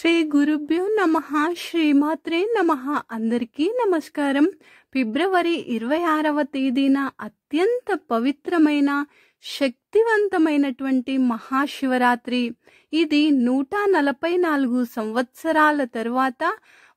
శ్రీ గురుభ్యో నమః శ్రీమాత్రే నమః. అందరికీ నమస్కారం. ఫిబ్రవరి 26వ తేదీన అత్యంత పవిత్రమైన శక్తివంతమైనటువంటి మహాశివరాత్రి. ఇది 144 సంవత్సరాల తరువాత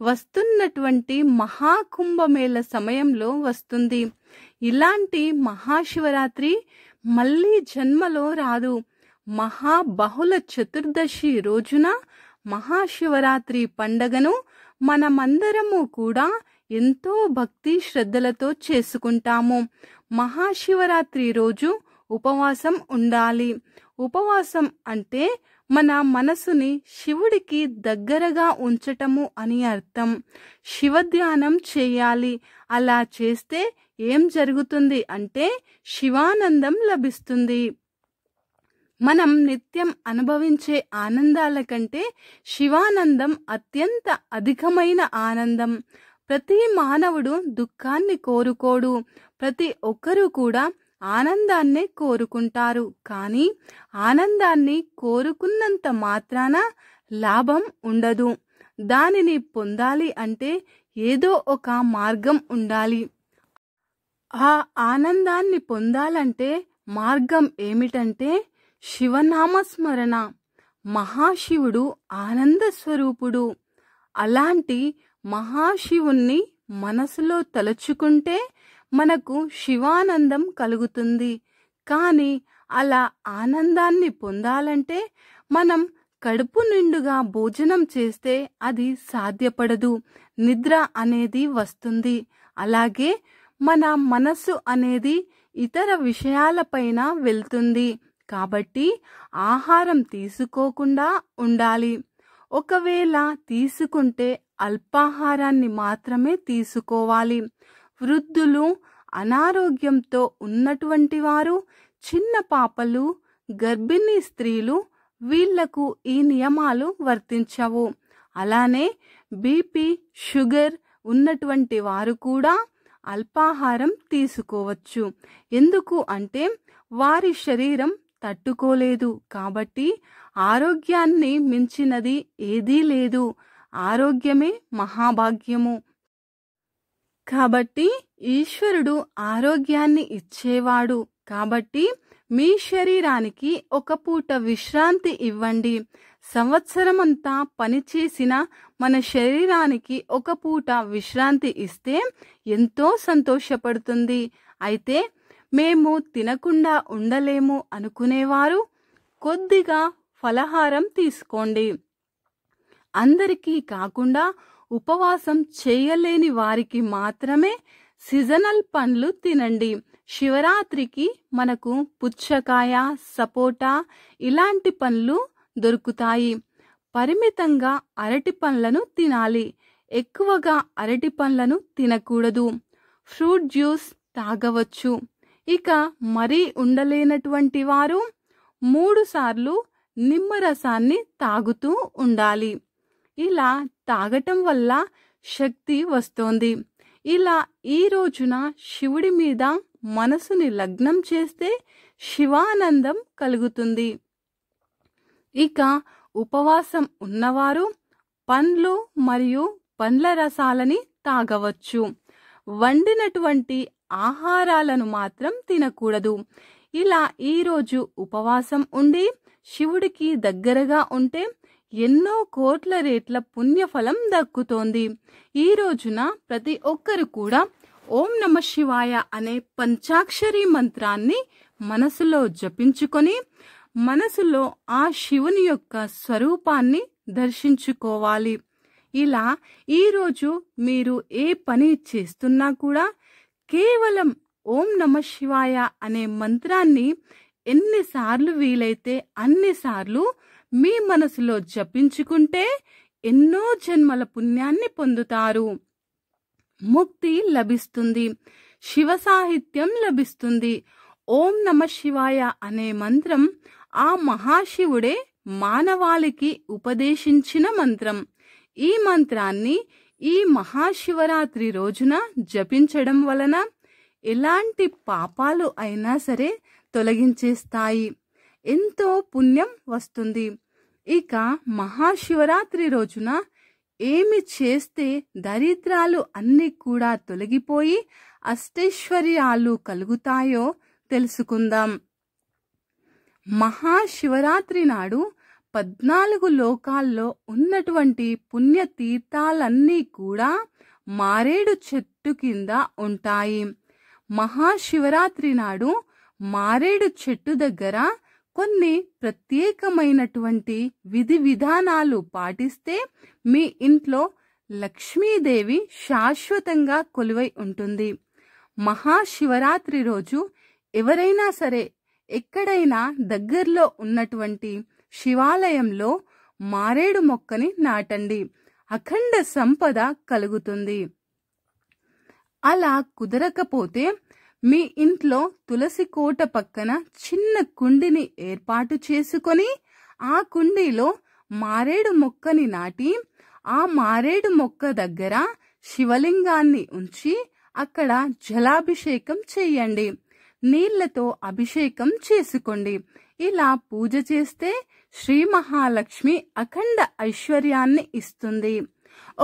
వస్తున్నటువంటి మహాకుంభమేళ సమయంలో వస్తుంది. ఇలాంటి మహాశివరాత్రి మళ్ళీ జన్మలో రాదు. మహాబహుళ చతుర్దశి రోజున మహాశివరాత్రి పండగను మనమందరము కూడా ఎంతో భక్తి శ్రద్ధలతో చేసుకుంటాము. మహాశివరాత్రి రోజు ఉపవాసం ఉండాలి. ఉపవాసం అంటే మన మనసుని శివుడికి దగ్గరగా ఉంచటము అని అర్థం. శివధ్యానం చేయాలి. అలా చేస్తే ఏం జరుగుతుంది అంటే శివానందం లభిస్తుంది. మనం నిత్యం అనుభవించే ఆనందాల కంటే శివానందం అత్యంత అధికమైన ఆనందం. ప్రతి మానవుడు దుఃఖాన్ని కోరుకోడు. ప్రతి ఒక్కరూ కూడా ఆనందాన్నే కోరుకుంటారు. కానీ ఆనందాన్ని కోరుకున్నంత మాత్రాన లాభం ఉండదు. దానిని పొందాలి అంటే ఏదో ఒక మార్గం ఉండాలి. ఆ ఆనందాన్ని పొందాలంటే మార్గం ఏమిటంటే శివనామస్మరణ. మహాశివుడు ఆనంద స్వరూపుడు. అలాంటి మహాశివుణ్ణి మనసులో తలుచుకుంటే మనకు శివానందం కలుగుతుంది. కానీ అలా ఆనందాన్ని పొందాలంటే మనం కడుపు నిండుగా భోజనం చేస్తే అది సాధ్యపడదు. నిద్ర అనేది వస్తుంది. అలాగే మన మనస్సు అనేది ఇతర విషయాలపైన వెళ్తుంది. కాబట్టి ఆహారం తీసుకోకుండా ఉండాలి. ఒకవేళ తీసుకుంటే అల్పాహారాన్ని మాత్రమే తీసుకోవాలి. వృద్ధులు, అనారోగ్యంతో ఉన్నటువంటి వారు, చిన్న పాపలు, గర్భిణీ స్త్రీలు వీళ్లకు ఈ నియమాలు వర్తించవు. అలానే బీపీ, షుగర్ ఉన్నటువంటి వారు కూడా అల్పాహారం తీసుకోవచ్చు. ఎందుకు అంటే వారి శరీరం తట్టుకోలేదు. కాబట్టి ఆరోగ్యాన్ని మించినది ఏదీ లేదు. ఆరోగ్యమే మహాభాగ్యము. కాబట్టి ఈశ్వరుడు ఆరోగ్యాన్ని ఇచ్చేవాడు. కాబట్టి మీ శరీరానికి ఒక పూట విశ్రాంతి ఇవ్వండి. సంవత్సరమంతా పనిచేసిన మన శరీరానికి ఒక పూట విశ్రాంతి ఇస్తే ఎంతో సంతోషపడుతుంది. అయితే మేము తినకుండా ఉండలేము అనుకునేవారు కొద్దిగా ఫలహారం తీసుకోండి. అందరికీ కాకుండా ఉపవాసం చేయలేని వారికి మాత్రమే సీజనల్ పండ్లు తినండి. శివరాత్రికి మనకు పుచ్చకాయ, సపోటా ఇలాంటి పండ్లు దొరుకుతాయి. పరిమితంగా అరటి పండ్లను తినాలి. ఎక్కువగా అరటి పండ్లను తినకూడదు. ఫ్రూట్ జ్యూస్ తాగవచ్చు. ఇక మరీ ఉండలేనటువంటి వారు 3 సార్లు నిమ్మరసాన్ని తాగుతూ ఉండాలి. ఇలా తాగటం వల్ల శక్తి వస్తోంది. ఇలా ఈ రోజున శివుడి మీద మనసుని లగ్నం చేస్తే శివానందం కలుగుతుంది. ఇక ఉపవాసం ఉన్నవారు పండ్లు మరియు పండ్ల రసాలని తాగవచ్చు. వండినటువంటి ఆహారాలను మాత్రం తినకూడదు. ఇలా ఈరోజు ఉపవాసం ఉండి శివుడికి దగ్గరగా ఉంటే ఎన్నో కోట్ల రేట్ల పుణ్యఫలం దక్కుతోంది. ఈ రోజున ప్రతి ఒక్కరు కూడా ఓం నమః శివాయ అనే పంచాక్షరి మంత్రాన్ని మనసులో జపించుకొని మనసులో ఆ శివుని యొక్క స్వరూపాన్ని దర్శించుకోవాలి. ఇలా ఈరోజు మీరు ఏ పని చేస్తున్నా కూడా కేవలం ఓం నమః శివాయ అనే మంత్రాన్ని ఎన్నిసార్లు వీలైతే అన్నిసార్లు మీ మనసులో జపించుకుంటే ఎన్నో జన్మల పుణ్యాన్ని పొందుతారు. ముక్తి లభిస్తుంది. శివ సాహిత్యం లభిస్తుంది. ఓం నమః శివాయ అనే మంత్రం ఆ మహాశివుడే మానవాళికి ఉపదేశించిన మంత్రం. ఈ మంత్రాన్ని ఈ మహాశివరాత్రి రోజున జపించడం వలన ఎలాంటి పాపాలు అయినా సరే తొలగించేస్తాయి. ఎంతో పుణ్యం వస్తుంది. ఇక మహాశివరాత్రి రోజున ఏమి చేస్తే దరిద్రాలు అన్నీ కూడా తొలగిపోయి అష్టైశ్వర్యాలు కలుగుతాయో తెలుసుకుందాం. మహాశివరాత్రి నాడు 14 లోకాల్లో ఉన్నటువంటి పుణ్యతీర్థాలన్నీ కూడా మారేడు చెట్టు కింద ఉంటాయి. మహాశివరాత్రి నాడు మారేడు చెట్టు దగ్గర కొన్ని ప్రత్యేకమైనటువంటి విధి విధానాలు పాటిస్తే మీ ఇంట్లో లక్ష్మీదేవి శాశ్వతంగా కొలువై ఉంటుంది. మహాశివరాత్రి రోజు ఎవరైనా సరే ఎక్కడైనా దగ్గరలో ఉన్నటువంటి శివాలయంలో మారేడు మొక్కని నాటండి. అఖండ సంపద కలుగుతుంది. అలా కుదరకపోతే మీ ఇంట్లో తులసి కోట పక్కన చిన్న కుండిని ఏర్పాటు చేసుకొని ఆ కుండీలో మారేడు మొక్కని నాటి ఆ మారేడు మొక్క దగ్గర శివలింగాన్ని ఉంచి అక్కడ జలాభిషేకం చేయండి. నీళ్లతో అభిషేకం చేసుకోండి. ఇలా పూజ చేస్తే శ్రీ మహాలక్ష్మి అఖండ ఐశ్వర్యాన్ని ఇస్తుంది.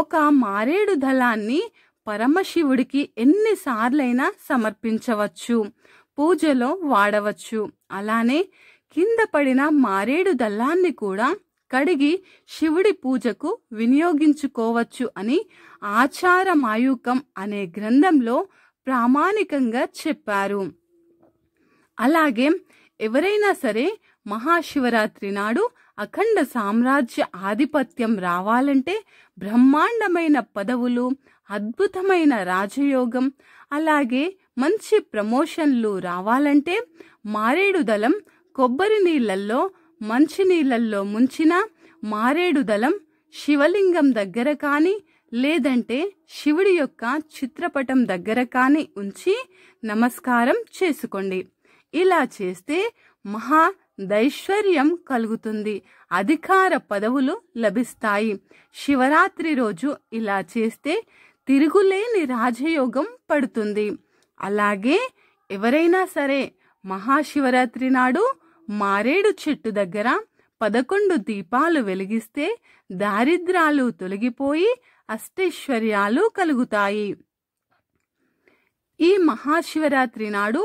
ఒక మారేడు దళాన్ని పరమశివుడికి ఎన్నిసార్లైనా సమర్పించవచ్చు, పూజలో వాడవచ్చు. అలానే కింద పడిన మారేడు దళాన్ని కూడా కడిగి శివుడి పూజకు వినియోగించుకోవచ్చు అని ఆచారమాయూకం అనే గ్రంథంలో ప్రామాణికంగా చెప్పారు. అలాగే ఎవరైనా సరే మహాశివరాత్రి నాడు అఖండ సామ్రాజ్య ఆధిపత్యం రావాలంటే, బ్రహ్మాండమైన పదవులు, అద్భుతమైన రాజయోగం, అలాగే మంచి ప్రమోషన్లు రావాలంటే మారేడు దళం కొబ్బరి నీళ్లల్లో మంచినీళ్లల్లో ముంచిన మారేడు దళం శివలింగం దగ్గర కానీ లేదంటే శివుడి యొక్క చిత్రపటం దగ్గర కానీ ఉంచి నమస్కారం చేసుకోండి. ఇలా చేస్తే మహా దైశ్వర్యం కలుగుతుంది, అధికార పదవులు లభిస్తాయి. శివరాత్రి రోజు ఇలా చేస్తే తిరుగులేని రాజయోగం పడుతుంది. అలాగే ఎవరైనా సరే మహాశివరాత్రి నాడు మారేడు చెట్టు దగ్గర 11 దీపాలు వెలిగిస్తే దారిద్రాలు తొలగిపోయి అష్టైశ్వర్యాలు కలుగుతాయి. ఈ మహాశివరాత్రి నాడు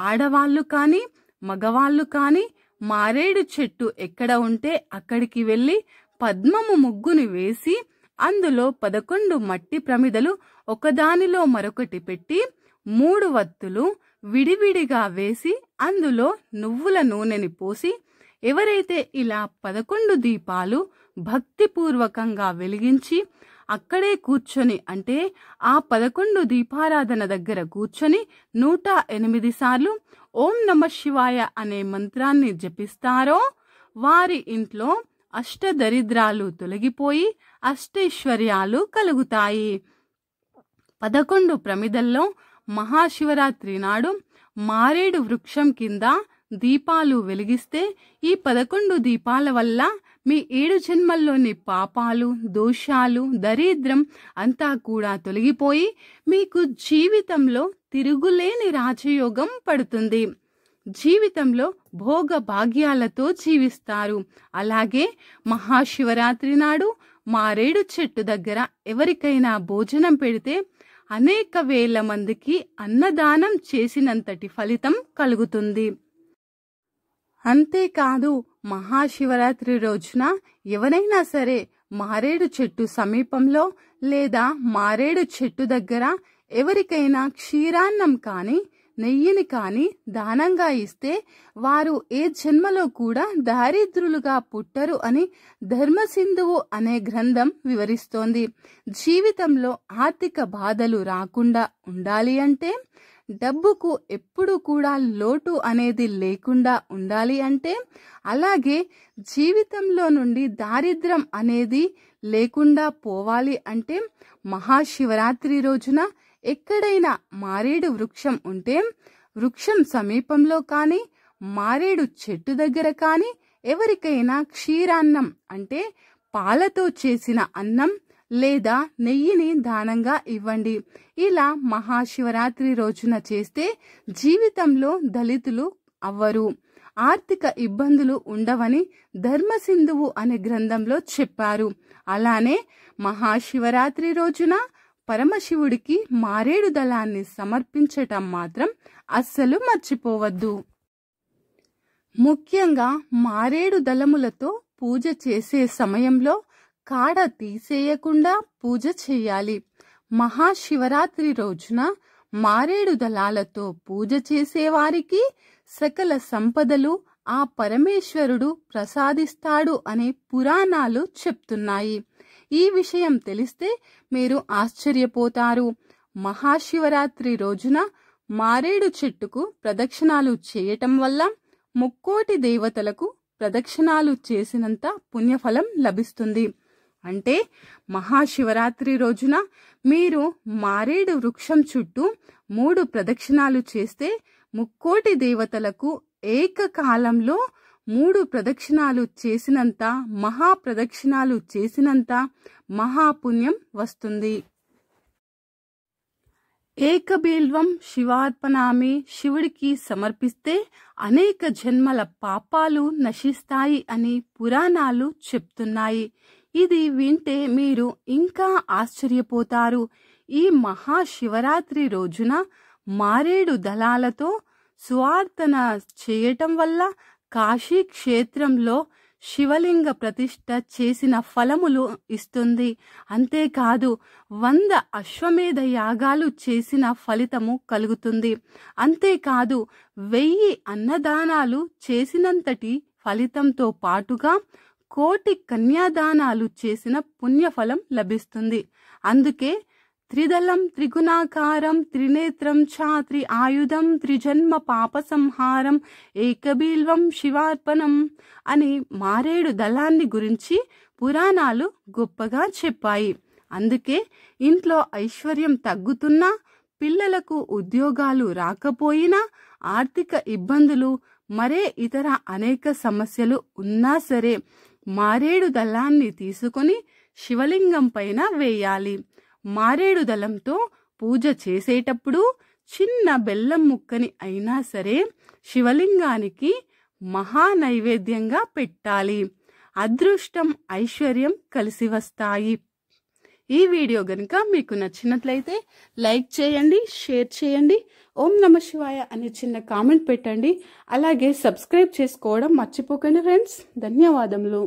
ఆడవాళ్లు కానీ మగవాళ్ళు కానీ మారేడు చెట్టు ఎక్కడ ఉంటే అక్కడికి వెళ్లి పద్మము ముగ్గుని వేసి అందులో 11 మట్టి ప్రమిదలు ఒకదానిలో మరొకటి పెట్టి 3 వత్తులు విడివిడిగా వేసి అందులో నువ్వుల నూనెని పోసి ఎవరైతే ఇలా 11 దీపాలు భక్తిపూర్వకంగా వెలిగించి అక్కడే కూర్చొని, అంటే ఆ 11 దీపారాధన దగ్గర కూర్చొని 108 సార్లు ఓం నమ శివాయ అనే మంత్రాన్ని జపిస్తారో వారి ఇంట్లో అష్టదరిద్రాలు తొలగిపోయి అష్టైశ్వర్యాలు కలుగుతాయి. 11 ప్రమిదల్లో మహాశివరాత్రి నాడు మారేడు వృక్షం కింద దీపాలు వెలిగిస్తే ఈ 11 దీపాల వల్ల మీ 7 జన్మల్లోని పాపాలు, దోషాలు, దరిద్రం అంతా కూడా తొలగిపోయి మీకు జీవితంలో తిరుగులేని రాజయోగం పడుతుంది. జీవితంలో భోగ భాగ్యాలతో జీవిస్తారు. అలాగే మహాశివరాత్రి నాడు మారేడు చెట్టు దగ్గర ఎవరికైనా భోజనం పెడితే అనేక వేల మందికి అన్నదానం చేసినంతటి ఫలితం కలుగుతుంది. అంతేకాదు మహాశివరాత్రి రోజున ఎవరైనా సరే మారేడు చెట్టు సమీపంలో లేదా మారేడు చెట్టు దగ్గర ఎవరికైనా క్షీరాన్నం కానీ నెయ్యిని కానీ దానంగా ఇస్తే వారు ఏ జన్మలో కూడా దారిద్రులుగా పుట్టరు అని ధర్మసింధువు అనే గ్రంథం వివరిస్తోంది. జీవితంలో ఆర్థిక బాధలు రాకుండా ఉండాలి అంటే, డబ్బుకు ఎప్పుడు కూడా లోటు అనేది లేకుండా ఉండాలి అంటే, అలాగే జీవితంలో నుండి దారిద్ర్యం అనేది లేకుండా పోవాలి అంటే మహాశివరాత్రి రోజున ఎక్కడైనా మారేడు వృక్షం ఉంటే వృక్షం సమీపంలో కానీ మారేడు చెట్టు దగ్గర కానీ ఎవరికైనా క్షీరాన్నం అంటే పాలతో చేసిన అన్నం లేదా నెయ్యిని దానంగా ఇవ్వండి. ఇలా మహాశివరాత్రి రోజున చేస్తే జీవితంలో దళితులు అవ్వరు. ఆర్థిక ఇబ్బందులు ఉండవని ధర్మసింధువు అనే గ్రంథంలో చెప్పారు. అలానే మహాశివరాత్రి రోజున పరమశివుడికి మారేడు దళాన్ని సమర్పించటం మాత్రం అస్సలు మర్చిపోవద్దు. ముఖ్యంగా మారేడు దళములతో పూజ చేసే సమయంలో కాడ తీసేయకుండా పూజ చేయాలి. మహాశివరాత్రి రోజున మారేడు దళాలతో పూజ చేసేవారికి సకల సంపదలు ఆ పరమేశ్వరుడు ప్రసాదిస్తాడు అనే పురాణాలు చెప్తున్నాయి. ఈ విషయం తెలిస్తే మీరు ఆశ్చర్యపోతారు. మహాశివరాత్రి రోజున మారేడు చెట్టుకు ప్రదక్షిణాలు చేయటం వల్ల ముక్కోటి దేవతలకు ప్రదక్షిణాలు చేసినంత పుణ్యఫలం లభిస్తుంది. అంటే మహాశివరాత్రి రోజున మీరు మారేడు వృక్షం చుట్టూ 3 ప్రదక్షిణాలు చేస్తే ముక్కోటి దేవతలకు ఏకకాలంలో 3 ప్రదక్షిణాలు చేసినంత మహాప్రదక్షిణాలు చేసినంత మహాపుణ్యం వస్తుంది. ఏకబీల్వం శివార్పణామి, శివుడికి సమర్పిస్తే అనేక జన్మల పాపాలు నశిస్తాయి అని పురాణాలు చెప్తున్నాయి. ఇది వింటే మీరు ఇంకా ఆశ్చర్యపోతారు. ఈ మహాశివరాత్రి రోజున మారేడు దళాలతో సువార్తన చేయటం వల్ల కాశీ క్షేత్రంలో శివలింగ ప్రతిష్ఠ చేసిన ఫలములు ఇస్తుంది. అంతేకాదు 100 అశ్వమేధ యాగాలు చేసిన ఫలితము కలుగుతుంది. అంతేకాదు 1000 అన్నదానాలు చేసినంతటి ఫలితంతో పాటుగా 1,000,000 కన్యాదానాలు చేసిన పుణ్యఫలం లభిస్తుంది. అందుకే త్రిదళం త్రిగుణాకారం త్రినేత్రం ఛాత్రి ఆయుధం త్రిజన్మ పాప సంహారం ఏకబీల్వం శివార్పణం అని మారేడు దళాన్ని గురించి పురాణాలు గొప్పగా చెప్పాయి. అందుకే ఇంట్లో ఐశ్వర్యం తగ్గుతున్నా, పిల్లలకు ఉద్యోగాలు రాకపోయినా, ఆర్థిక ఇబ్బందులు, మరే ఇతర అనేక సమస్యలు ఉన్నా సరే మారేడు దళాన్ని తీసుకొని శివలింగం పైన వేయాలి. మారేడు దళంతో పూజ చేసేటప్పుడు చిన్న బెల్లం ముక్కని అయినా సరే శివలింగానికి మహా నైవేద్యంగా పెట్టాలి. అదృష్టం, ఐశ్వర్యం కలిసి వస్తాయి. ఈ వీడియో గనుక మీకు నచ్చినట్లయితే లైక్ చేయండి, షేర్ చేయండి, ఓం నమ శివాయ అనే చిన్న కామెంట్ పెట్టండి. అలాగే సబ్స్క్రైబ్ చేసుకోవడం మర్చిపోకండి ఫ్రెండ్స్. ధన్యవాదములు.